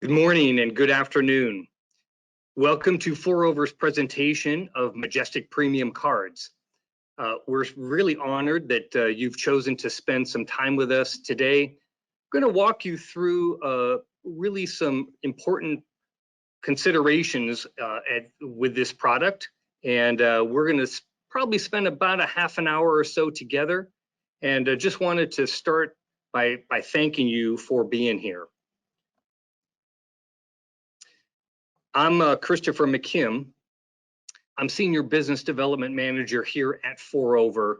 Good morning and good afternoon. Welcome to 4Over's presentation of Majestic Premium Cards. We're really honored that you've chosen to spend some time with us today. I'm going to walk you through really some important considerations with this product, and we're going to probably spend about a half an hour or so together, and just wanted to start by thanking you for being here. I'm Christopher McKim. I'm Senior Business Development Manager here at 4Over.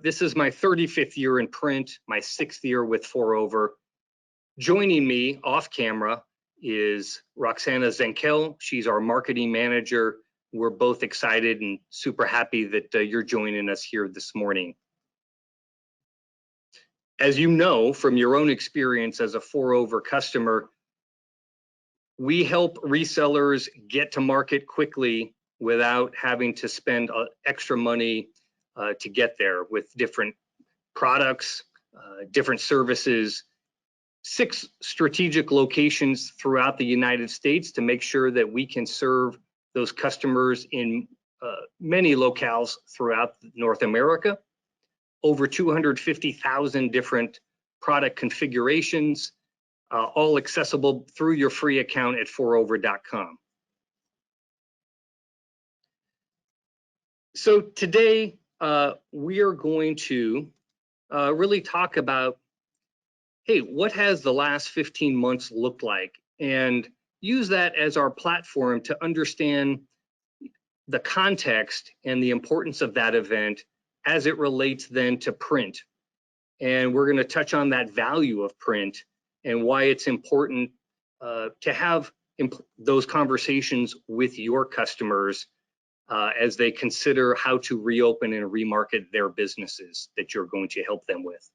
This is my 35th year in print, my 6th year with 4Over. Joining me off camera is Roxana Zenkel. She's our marketing manager. We're both excited and super happy that you're joining us here this morning. As you know from your own experience as a 4Over customer, we help resellers get to market quickly without having to spend extra money to get there with different products, different services, 6 strategic locations throughout the United States to make sure that we can serve those customers in many locales throughout North America, over 250,000 different product configurations, all accessible through your free account at 4over.com. So today we are going to really talk about, hey, what has the last 15 months looked like, and use that as our platform to understand the context and the importance of that event as it relates then to print. And we're going to touch on that value of print and why it's important to have those conversations with your customers as they consider how to reopen and remarket their businesses that you're going to help them with.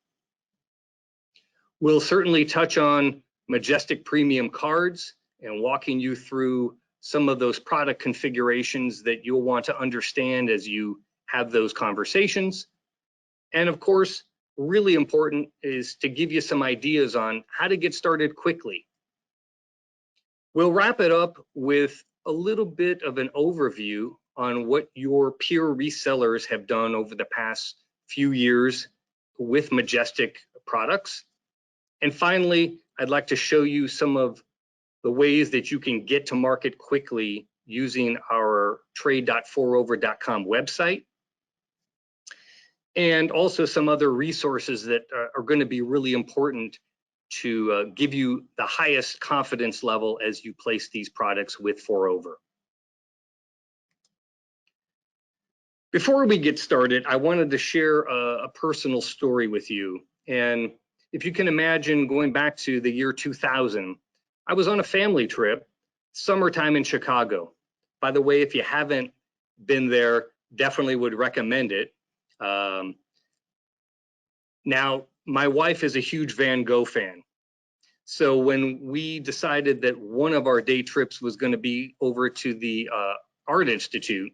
We'll certainly touch on Majestic Premium Cards and walking you through some of those product configurations that you'll want to understand as you have those conversations. And of course, really important is to give you some ideas on how to get started quickly. We'll wrap it up with a little bit of an overview on what your peer resellers have done over the past few years with Majestic products. And finally, I'd like to show you some of the ways that you can get to market quickly using our trade.4over.com website, and also some other resources that are going to be really important to give you the highest confidence level as you place these products with 4Over. Before we get started, I wanted to share a personal story with you. And if you can imagine going back to the year 2000, I was on a family trip, summertime in Chicago. By the way, if you haven't been there, definitely would recommend it. Now, my wife is a huge Van Gogh fan. So when we decided that one of our day trips was going to be over to the Art Institute,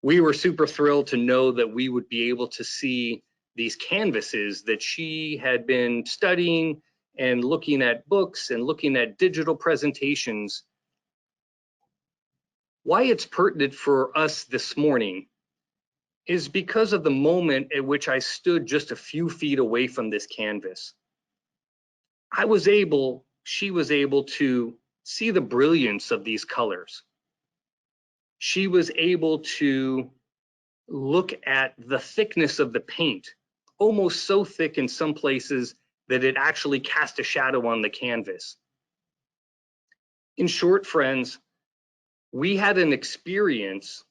we were super thrilled to know that we would be able to see these canvases that she had been studying and looking at books and looking at digital presentations. Why it's pertinent for us this morning is because of the moment at which I stood just a few feet away from this canvas. She was able to see the brilliance of these colors. She was able to look at the thickness of the paint, almost so thick in some places that it actually cast a shadow on the canvas. In short, friends, we had an experience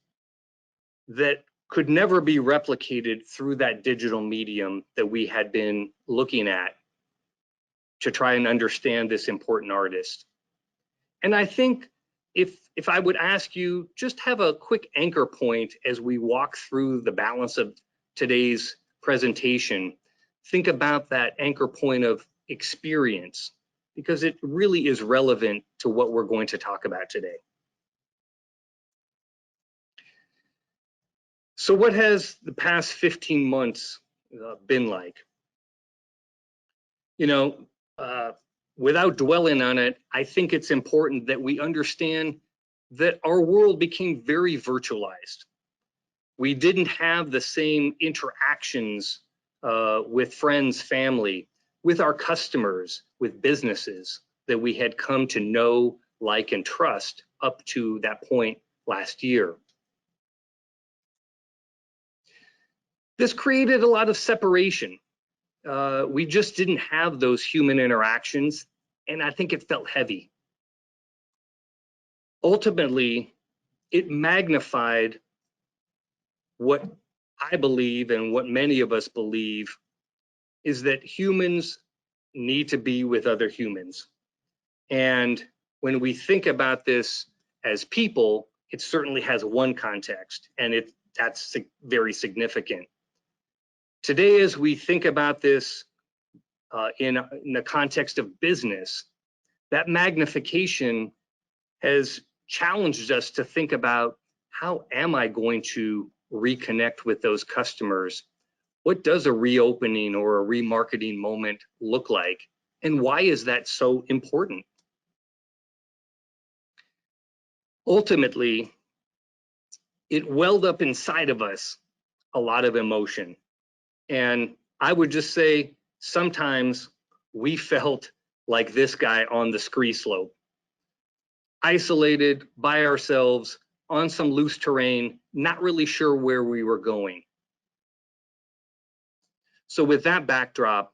that could never be replicated through that digital medium that we had been looking at to try and understand this important artist. And I think if I would ask you, just have a quick anchor point as we walk through the balance of today's presentation, think about that anchor point of experience, because it really is relevant to what we're going to talk about today. So what has the past 15 months been like? You know, without dwelling on it, I think it's important that we understand that our world became very virtualized. We didn't have the same interactions with friends, family, with our customers, with businesses that we had come to know, like, and trust up to that point last year. This created a lot of separation. We just didn't have those human interactions, and I think it felt heavy. Ultimately, it magnified what I believe and what many of us believe is that humans need to be with other humans. And when we think about this as people, it certainly has one context, and that's very significant. Today, as we think about this in the context of business, that magnification has challenged us to think about, how am I going to reconnect with those customers? What does a reopening or a remarketing moment look like? And why is that so important? Ultimately, it welled up inside of us a lot of emotion. And I would just say, sometimes we felt like this guy on the ski slope, isolated by ourselves on some loose terrain, not really sure where we were going. So with that backdrop,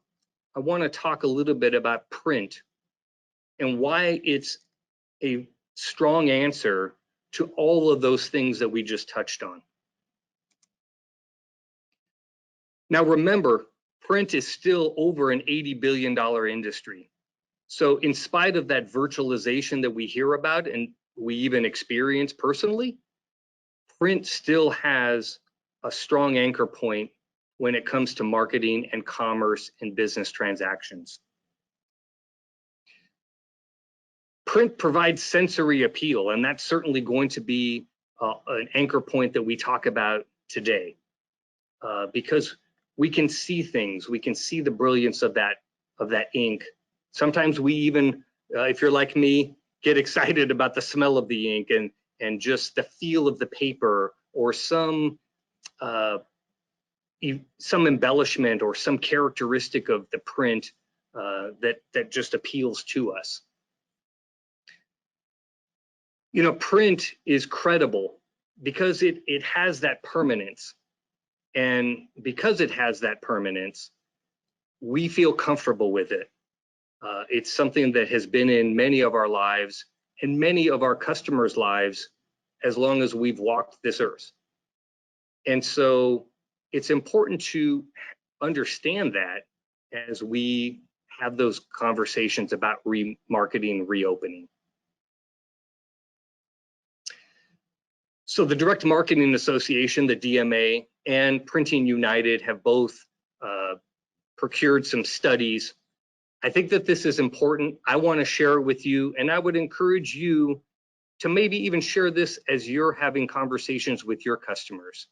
I want to talk a little bit about print and why it's a strong answer to all of those things that we just touched on. Now remember, print is still over an $80 billion industry. So in spite of that virtualization that we hear about and we even experience personally, print still has a strong anchor point when it comes to marketing and commerce and business transactions. Print provides sensory appeal, and that's certainly going to be an anchor point that we talk about today, because we can see things, we can see the brilliance of that ink. Sometimes we even, if you're like me, get excited about the smell of the ink and just the feel of the paper, or some embellishment or some characteristic of the print that just appeals to us. You know, print is credible because it has that permanence. And because it has that permanence, we feel comfortable with it. It's something that has been in many of our lives and many of our customers' lives as long as we've walked this earth. And so it's important to understand that as we have those conversations about remarketing, reopening. So the Direct Marketing Association, the DMA, and Printing United have both procured some studies. I think that this is important. I want to share it with you, and I would encourage you to maybe even share this as you're having conversations with your customers,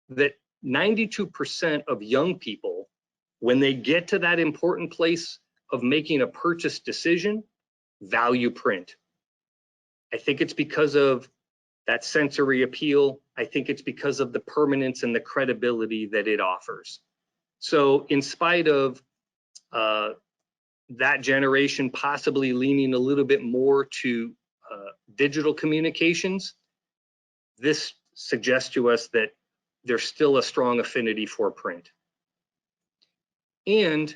that 92% of young people, when they get to that important place of making a purchase decision, value print. I think it's because of that sensory appeal. I think it's because of the permanence and the credibility that it offers. So in spite of that generation possibly leaning a little bit more to digital communications, this suggests to us that there's still a strong affinity for print. And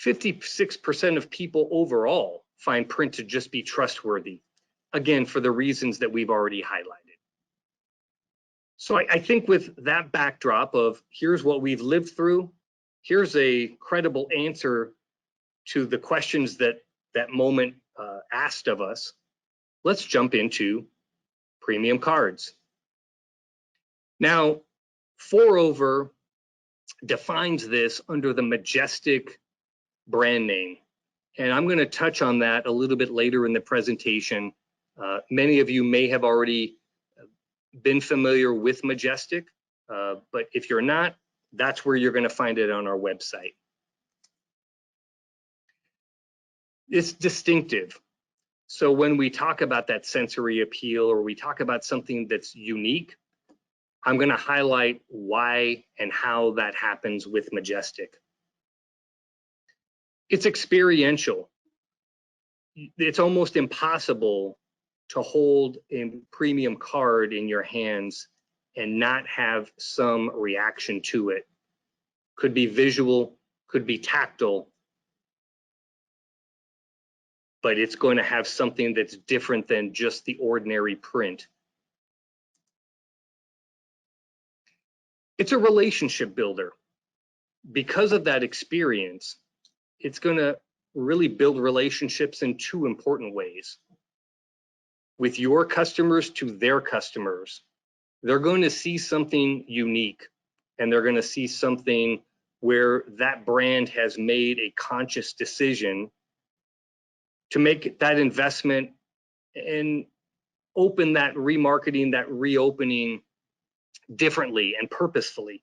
56% of people overall find print to just be trustworthy, again, for the reasons that we've already highlighted. So I think with that backdrop of here's what we've lived through, here's a credible answer to the questions that moment asked of us, let's jump into premium cards. Now, Forover defines this under the Majestic brand name, and I'm going to touch on that a little bit later in the presentation. Many of you may have already been familiar with Majestic, but if you're not, that's where you're going to find it on our website. It's distinctive. So when we talk about that sensory appeal, or we talk about something that's unique, I'm going to highlight why and how that happens with Majestic. It's experiential. It's almost impossible to hold a premium card in your hands and not have some reaction to it. Could be visual, could be tactile, but it's going to have something that's different than just the ordinary print. It's a relationship builder. Because of that experience, it's going to really build relationships in two important ways. With your customers to their customers, they're going to see something unique, and they're going to see something where that brand has made a conscious decision to make that investment and open that remarketing, that reopening differently and purposefully.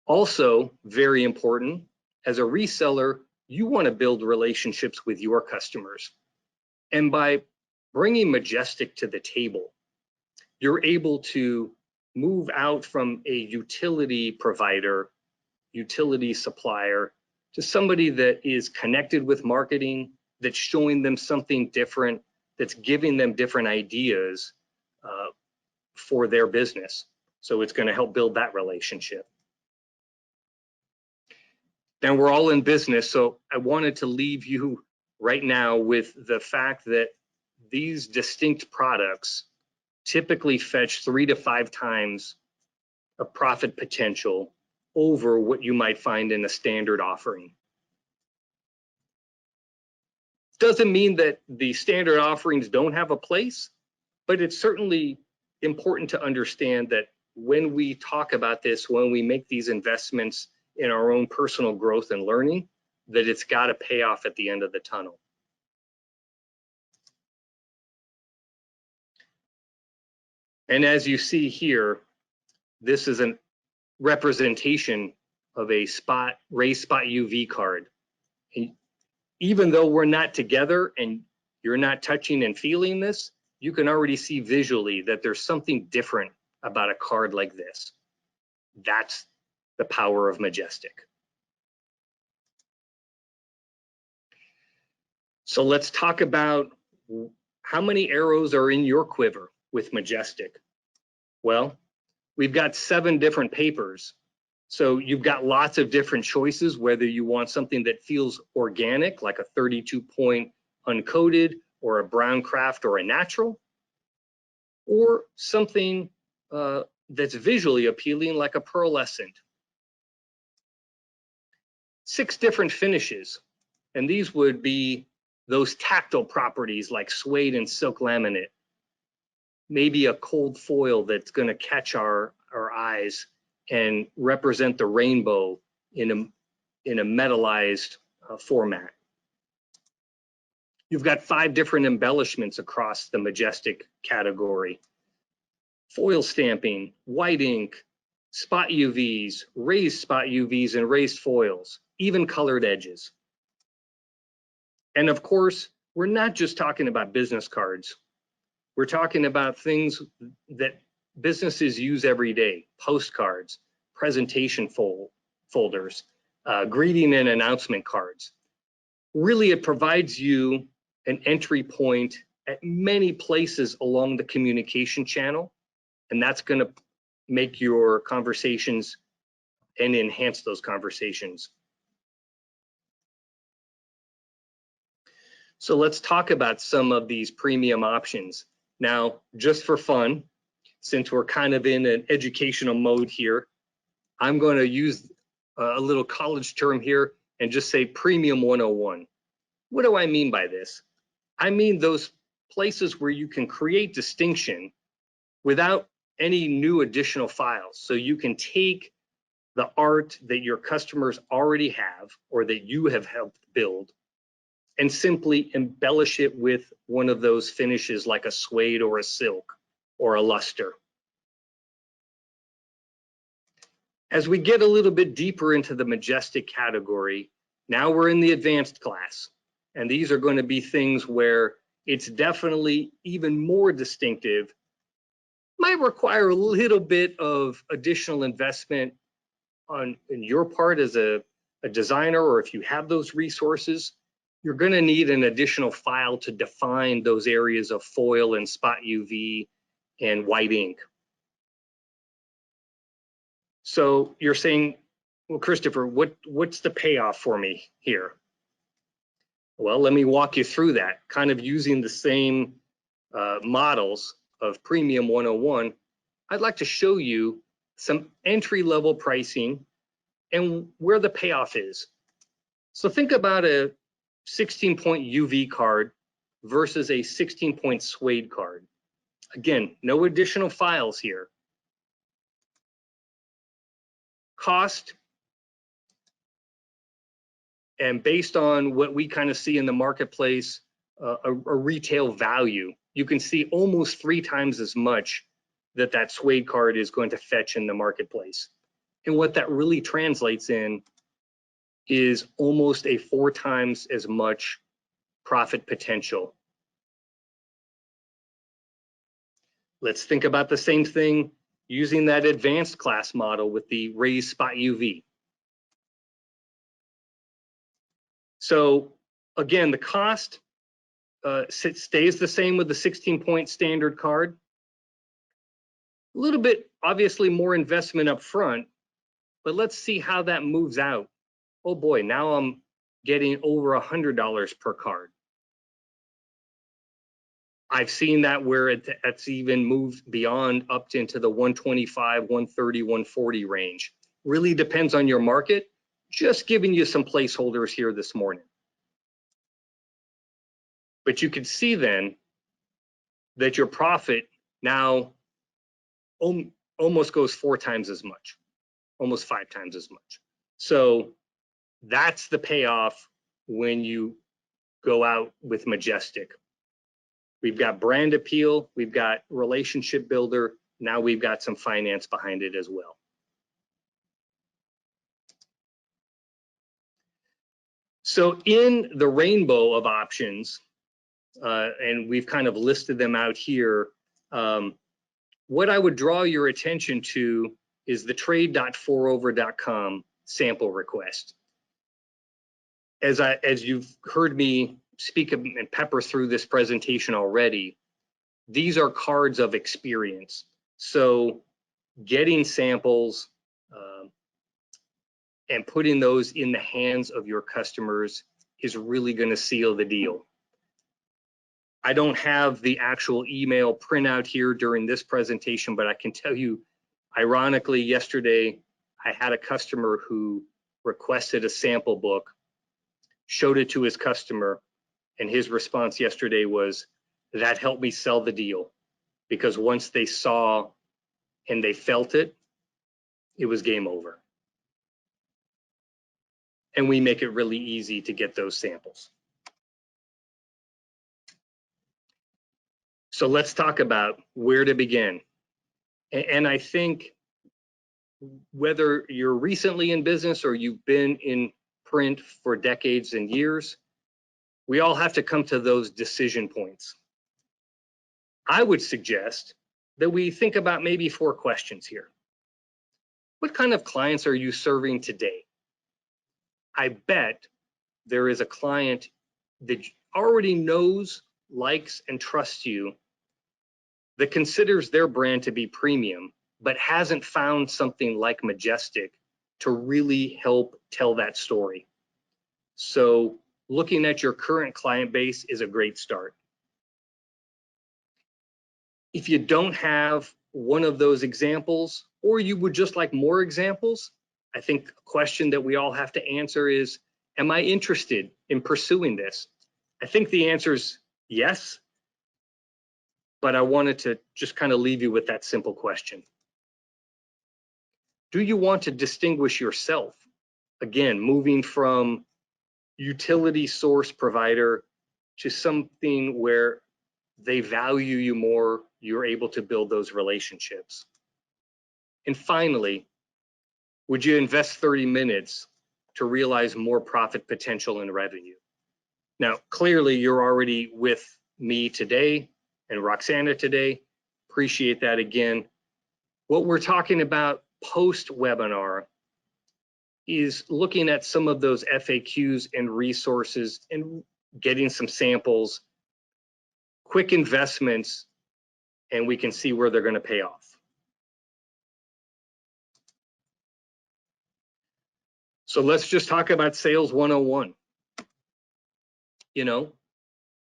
Also, very important, as a reseller, you want to build relationships with your customers. And by bringing Majestic to the table, you're able to move out from a utility provider, utility supplier, to somebody that is connected with marketing, that's showing them something different, that's giving them different ideas for their business. So it's going to help build that relationship. Now, we're all in business, so I wanted to leave you right now with the fact that these distinct products typically fetch 3 to 5 times a profit potential over what you might find in a standard offering. Doesn't mean that the standard offerings don't have a place, but it's certainly important to understand that when we talk about this, when we make these investments in our own personal growth and learning, that it's got to pay off at the end of the tunnel. And as you see here, this is a representation of a raised spot UV card. And even though we're not together and you're not touching and feeling this, you can already see visually that there's something different about a card like this. That's the power of Majestic. So let's talk about how many arrows are in your quiver with Majestic. Well, we've got 7 different papers. So you've got lots of different choices, whether you want something that feels organic, like a 32-point uncoated, or a brown craft or a natural, or something that's visually appealing, like a pearlescent. 6 different finishes, and these would be those tactile properties like suede and silk laminate. Maybe a cold foil that's going to catch our eyes and represent the rainbow in a metallized format. You've got 5 different embellishments across the Majestic category. Foil stamping, white ink, spot UVs, raised spot UVs, and raised foils, even colored edges. And of course, we're not just talking about business cards. We're talking about things that businesses use every day: postcards, presentation folders, greeting and announcement cards. Really, it provides you an entry point at many places along the communication channel, and that's going to make your conversations and enhance those conversations. So let's talk about some of these premium options. Now, just for fun, since we're kind of in an educational mode here, I'm going to use a little college term here and just say Premium 101. What do I mean by this? I mean those places where you can create distinction without any new additional files. So you can take the art that your customers already have or that you have helped build and simply embellish it with one of those finishes like a suede or a silk or a luster. As we get a little bit deeper into the Majestic category, now we're in the advanced class. And these are going to be things where it's definitely even more distinctive. Might require a little bit of additional investment in your part as a designer, or if you have those resources, you're going to need an additional file to define those areas of foil and spot UV and white ink. So you're saying, well, Christopher, what's the payoff for me here? Well, let me walk you through that, kind of using the same models of Premium 101. I'd like to show you some entry-level pricing and where the payoff is. So think about a 16-point UV card versus a 16-point suede card. Again, no additional files here. Cost, and based on what we kind of see in the marketplace, a retail value, you can see almost 3 times as much that suede card is going to fetch in the marketplace. And what that really translates in is almost a 4 times as much profit potential. Let's think about the same thing using that advanced class model with the raised spot UV. So again, the cost stays the same with the 16-point standard card. A little bit, obviously, more investment up front, but let's see how that moves out. Oh boy, now I'm getting over $100 per card. I've seen that where it's even moved beyond up into the 125, 130, 140 range. Really depends on your market. Just giving you some placeholders here this morning. But you can see then that your profit now almost goes 4 times as much, almost 5 times as much. So that's the payoff when you go out with Majestic. We've got brand appeal, we've got relationship builder, now we've got some finance behind it as well. So in the rainbow of options, and we've kind of listed them out here, what I would draw your attention to is the trade.forover.com sample request. As you've heard me speak and pepper through this presentation already, these are cards of experience. So getting samples and putting those in the hands of your customers is really going to seal the deal. I don't have the actual email printout here during this presentation, but I can tell you, ironically, yesterday I had a customer who requested a sample book, showed it to his customer, and his response yesterday was, that helped me sell the deal, because once they saw and they felt it, it was game over. And we make it really easy to get those samples. So let's talk about where to begin. And I think whether you're recently in business or you've been in print for decades and years, we all have to come to those decision points. I would suggest that we think about maybe 4 questions here. What kind of clients are you serving today? I bet there is a client that already knows, likes, and trusts you, that considers their brand to be premium, but hasn't found something like Majestic to really help tell that story. So looking at your current client base is a great start. If you don't have one of those examples, or you would just like more examples, I think a question that we all have to answer is, am I interested in pursuing this? I think the answer is yes, but I wanted to just kind of leave you with that simple question. Do you want to distinguish yourself? Again, moving from utility source provider to something where they value you more, you're able to build those relationships. And finally, would you invest 30 minutes to realize more profit potential and revenue? Now, clearly you're already with me today and Roxana today. Appreciate that again. What we're talking about post-webinar is looking at some of those FAQs and resources and getting some samples, quick investments, and we can see where they're going to pay off. So let's just talk about Sales 101. You know,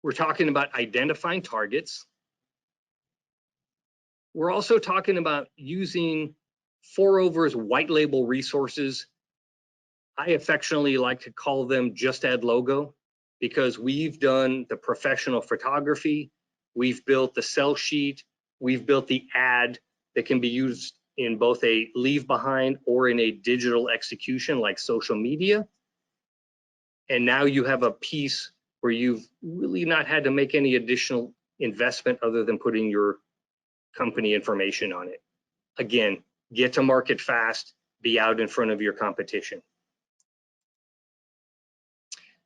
we're talking about identifying targets. We're also talking about using 4Over's white label resources. I affectionately like to call them Just Add Logo, because we've done the professional photography, we've built the sell sheet, we've built the ad that can be used in both a leave behind or in a digital execution like social media. And now you have a piece where you've really not had to make any additional investment other than putting your company information on it. Again, get to market fast, be out in front of your competition.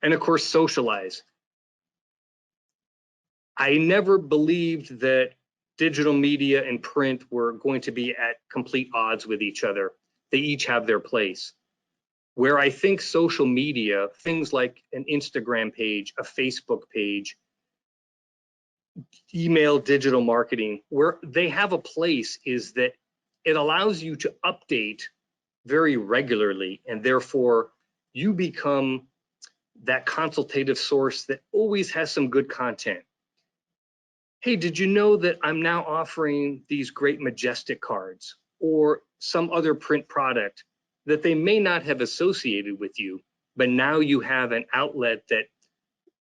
And of course, socialize. I never believed that digital media and print were going to be at complete odds with each other. They each have their place. Where I think social media, things like an Instagram page, a Facebook page, email digital marketing, where they have a place is that it allows you to update very regularly, and therefore you become that consultative source that always has some good content. Hey, did you know that I'm now offering these great Majestic cards or some other print product that they may not have associated with you, but now you have an outlet that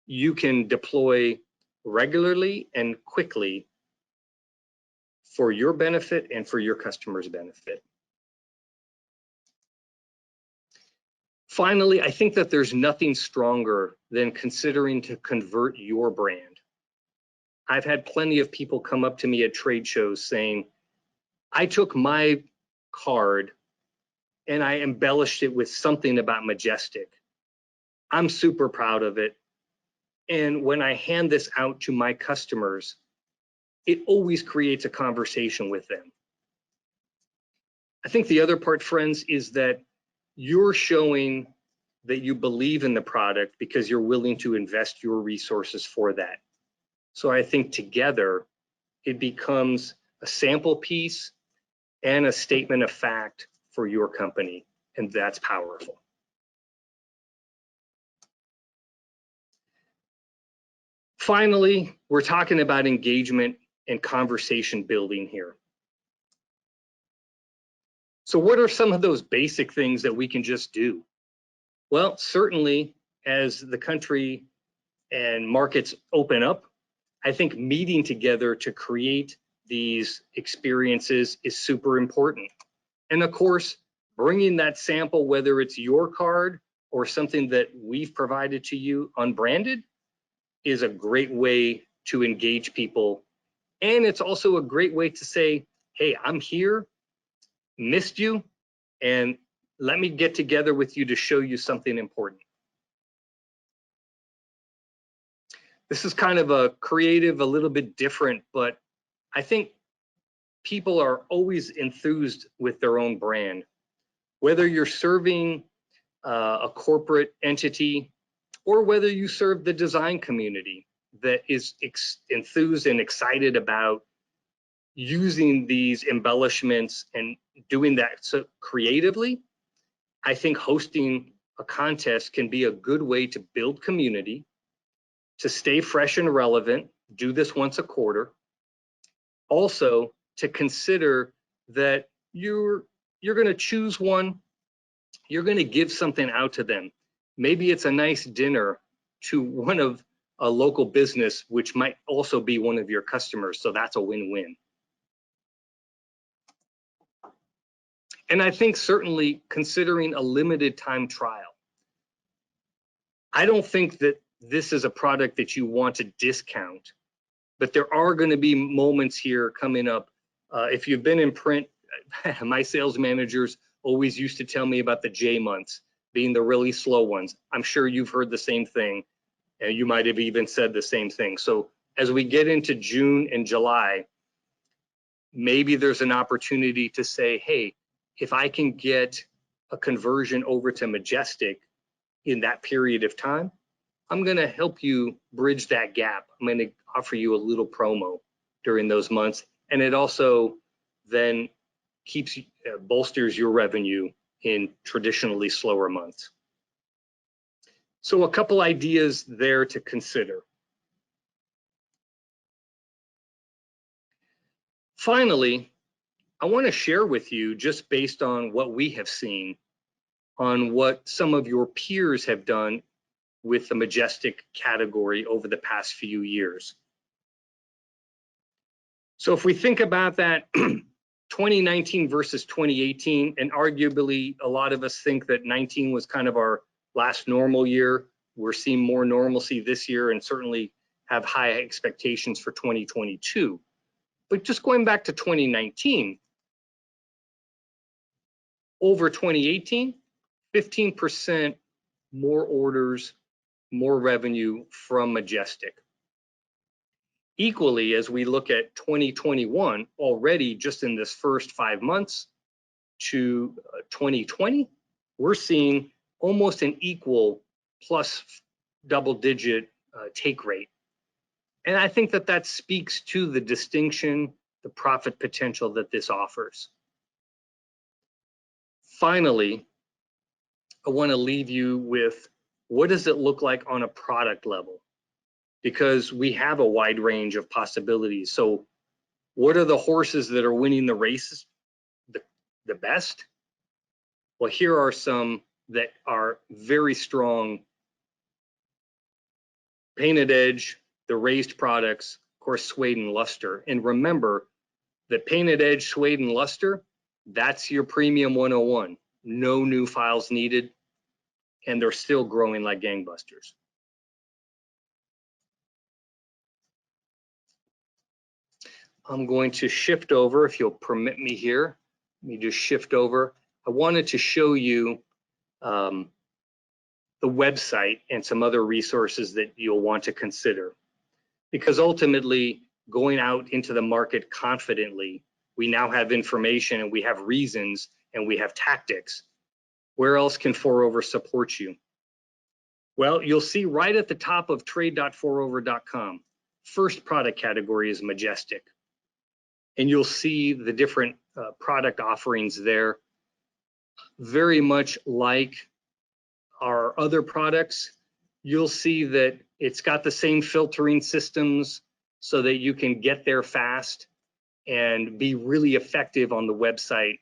you can deploy regularly and quickly for your benefit and for your customers' benefit. Finally, I think that there's nothing stronger than considering to convert your brand. I've had plenty of people come up to me at trade shows saying, I took my card and I embellished it with something about Majestic. I'm super proud of it. And when I hand this out to my customers, it always creates a conversation with them. I think the other part, friends, is that you're showing that you believe in the product because you're willing to invest your resources for that. So I think together it becomes a sample piece and a statement of fact for your company, and that's powerful. Finally, we're talking about engagement and conversation building here. So what are some of those basic things that we can just do? Well, certainly as the country and markets open up, I think meeting together to create these experiences is super important. And of course, bringing that sample, whether it's your card or something that we've provided to you unbranded, is a great way to engage people. And it's also a great way to say, hey, I'm here, missed you, and let me get together with you to show you something important. This is kind of a creative, a little bit different, but I think people are always enthused with their own brand. Whether you're serving a corporate entity or whether you serve the design community that is enthused and excited about using these embellishments and doing that so creatively, I think hosting a contest can be a good way to build community, to stay fresh and relevant, do this once a quarter. Also, to consider that you're going to choose one, you're going to give something out to them. Maybe it's a nice dinner to one of a local business, which might also be one of your customers. So that's a win-win. And I think certainly considering a limited time trial. I don't think that this is a product that you want to discount, but there are going to be moments here coming up. If you've been in print, my sales managers always used to tell me about the J months being the really slow ones. I'm sure you've heard the same thing. And you might have even said the same thing. So as we get into June and July, maybe there's an opportunity to say, hey, if I can get a conversion over to Majestic in that period of time, I'm going to help you bridge that gap. I'm going to offer you a little promo during those months. And it also then keeps bolsters your revenue in traditionally slower months. So a couple ideas there to consider. Finally, I want to share with you, just based on what we have seen, on what some of your peers have done with the Majestic category over the past few years. So if we think about that 2019 versus 2018, and arguably a lot of us think that 19 was kind of our last normal year. We're seeing more normalcy this year and certainly have high expectations for 2022. But just going back to 2019, over 2018, 15% more orders, more revenue from Majestic. Equally, as we look at 2021, already just in this first 5 months to 2020, we're seeing almost an equal plus double-digit take rate. And I think that that speaks to the distinction, the profit potential that this offers. Finally, I want to leave you with, what does it look like on a product level? Because we have a wide range of possibilities. So what are the horses that are winning the races the best? Well, here are some that are very strong: Painted Edge, the raised products, of course, Suede and Luster. And remember that Painted Edge, Suede and Luster, that's your premium 101. No new files needed, and they're still growing like gangbusters. I'm going to shift over, if you'll permit me here. Let me just shift over. I wanted to show you the website and some other resources that you'll want to consider. Because ultimately, going out into the market confidently, we now have information and we have reasons and we have tactics. Where else can 4over support you? Well, you'll see right at the top of trade.4over.com, first product category is Majestic. And you'll see the different product offerings there. Very much like our other products, you'll see that it's got the same filtering systems so that you can get there fast and be really effective on the website.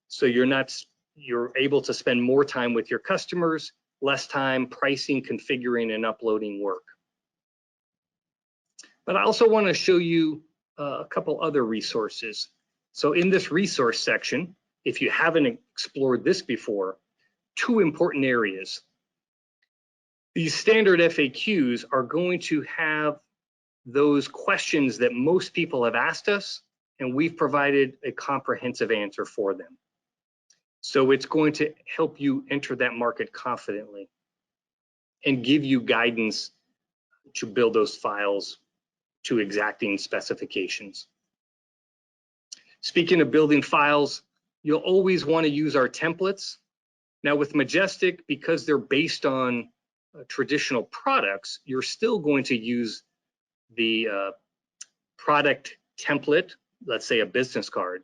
So you're able to spend more time with your customers, less time pricing, configuring, and uploading work. But I also want to show you a couple other resources. So in this resource section, if you haven't explored this before, two important areas. These standard FAQs are going to have those questions that most people have asked us, and we've provided a comprehensive answer for them. So it's going to help you enter that market confidently and give you guidance to build those files to exacting specifications. Speaking of building files, you'll always want to use our templates. Now with Majestic, because they're based on traditional products, you're still going to use the product template, let's say a business card.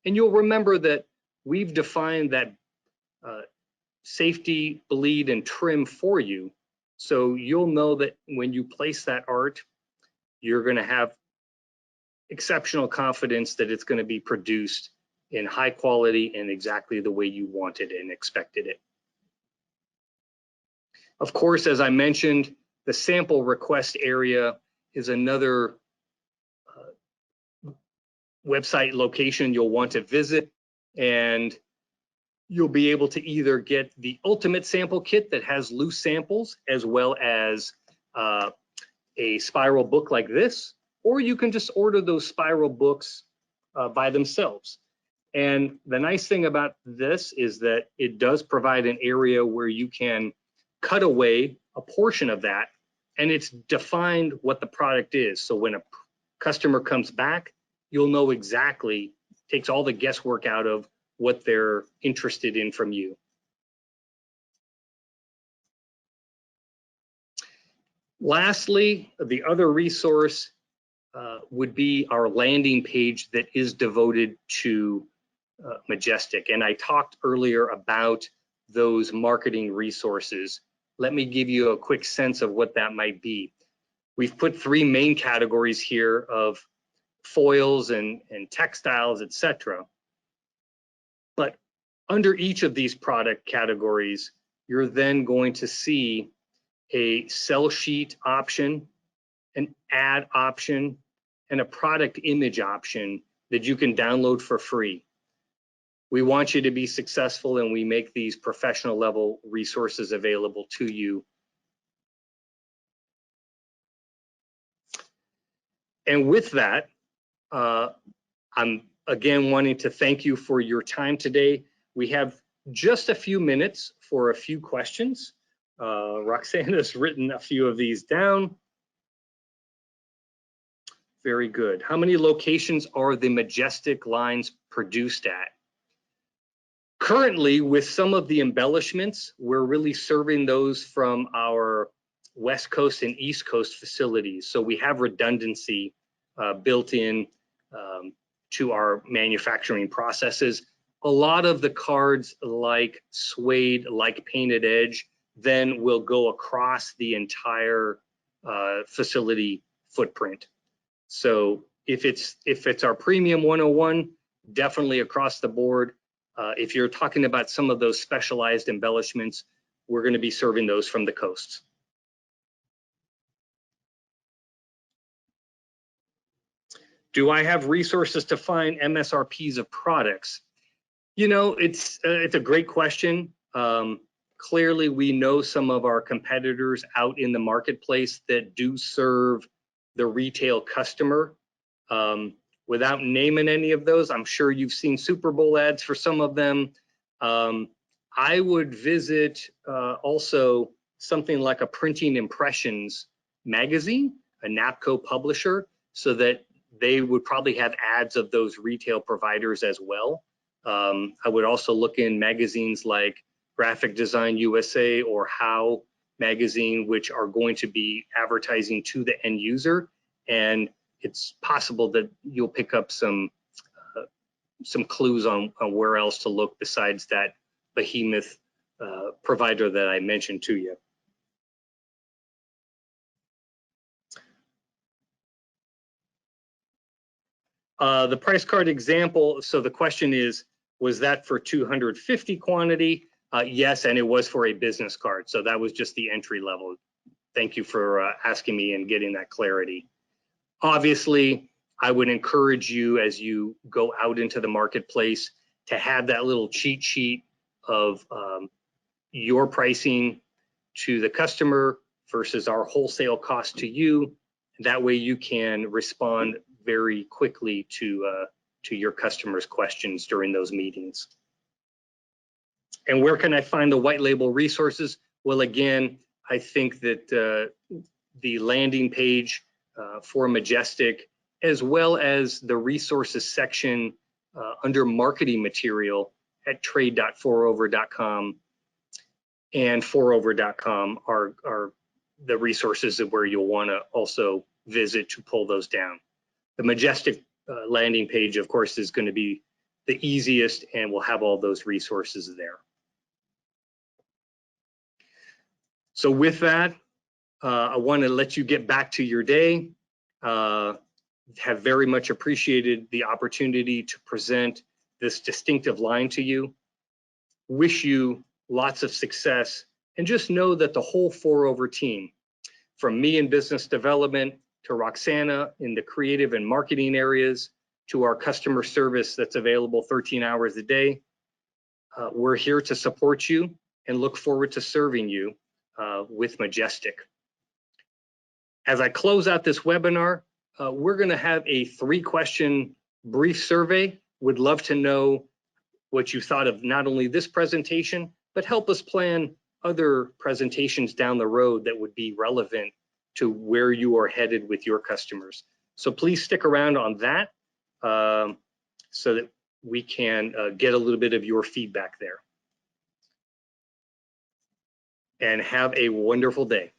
And you'll remember that we've defined that safety, bleed, and trim for you. So you'll know that when you place that art, you're going to have exceptional confidence that it's going to be produced in high quality and exactly the way you wanted and expected it. Of course, as I mentioned, the sample request area is another website location you'll want to visit, and you'll be able to either get the ultimate sample kit that has loose samples as well as a spiral book like this, or you can just order those spiral books by themselves. And the nice thing about this is that it does provide an area where you can cut away a portion of that and it's defined what the product is. So when a customer comes back, you'll know exactly, takes all the guesswork out of what they're interested in from you. Lastly, the other resource would be our landing page that is devoted to Majestic. And I talked earlier about those marketing resources. Let me give you a quick sense of what that might be. We've put three main categories here of foils and textiles, etc. But under each of these product categories, you're then going to see a sell sheet option, an ad option, and a product image option that you can download for free. We want you to be successful, and we make these professional level resources available to you. And with that, I'm again wanting to thank you for your time today. We have just a few minutes for a few questions. Roxana's written a few of these down. Very good. How many locations are the Majestic lines produced at? Currently, with some of the embellishments, we're really serving those from our West Coast and East Coast facilities. So we have redundancy built in to our manufacturing processes. A lot of the cards like suede, like painted edge, then will go across the entire facility footprint. So if it's our premium 101, definitely across the board. If you're talking about some of those specialized embellishments, we're going to be serving those from the coasts. Do I have resources to find MSRPs of products? You know, it's a great question. Clearly, we know some of our competitors out in the marketplace that do serve the retail customer. Without naming any of those, I'm sure you've seen Super Bowl ads for some of them. I would visit also something like a Printing Impressions magazine, a NAPCO publisher, so that they would probably have ads of those retail providers as well. I would also look in magazines like Graphic Design USA or How magazine, which are going to be advertising to the end user, and it's possible that you'll pick up some clues on where else to look besides that behemoth provider that I mentioned to you. The price card example, so the question is, was that for 250 quantity? Yes, and it was for a business card, so that was just the entry level. Thank you for asking me and getting that clarity. Obviously, I would encourage you as you go out into the marketplace to have that little cheat sheet of your pricing to the customer versus our wholesale cost to you. That way you can respond very quickly to your customers' questions during those meetings. And where can I find the white label resources? Well, again, I think that the landing page for Majestic, as well as the resources section under marketing material at trade.forover.com and forover.com are the resources where you'll want to also visit to pull those down. The Majestic landing page, of course, is going to be the easiest, and we'll have all those resources there. So with that, I want to let you get back to your day. Have very much appreciated the opportunity to present this distinctive line to you. Wish you lots of success, and just know that the whole Forover team, from me in business development to Roxana in the creative and marketing areas, to our customer service that's available 13 hours a day, we're here to support you and look forward to serving you with Majestic. As I close out this webinar, we're going to have a 3-question brief survey. Would love to know what you thought of not only this presentation, but help us plan other presentations down the road that would be relevant to where you are headed with your customers. So please stick around on that so that we can get a little bit of your feedback there. And have a wonderful day.